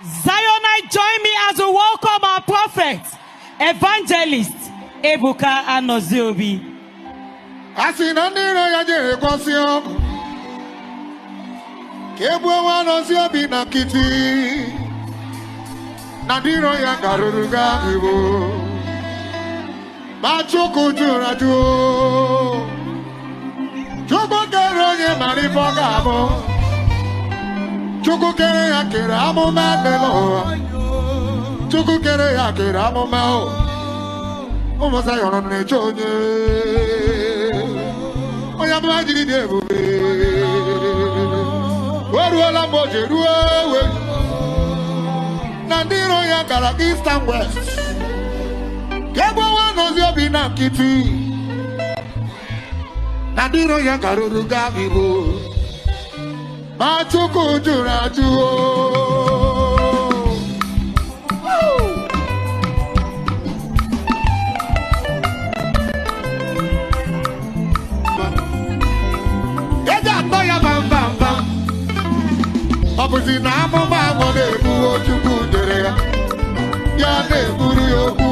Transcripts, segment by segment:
Zionite, join me as we welcome our prophet, evangelist, Ebuka Anoziobi. Asinandiro ya jere kwasio. Kebu Anoziobi na kiti. Nandiro ya garuruga ibo. Machuku juraju. Chuku kero ye marifoga abo. Chuku kere ya kera amo mandelo. Chuku kere ya kera amo mao. Omo sayono ne chonye. Oya mwajiri debube. Waruola moje ruwe. Nandiro ya kara east and west. Kebo Anoziobi na kiti. Nandiro ya karuruga ibo. Machuku juraju. Obuzi na amụma mo na-ebu Chukwu dere ya. Ya na-eburu ya okwu.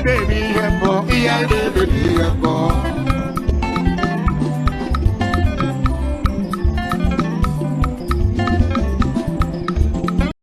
Baby,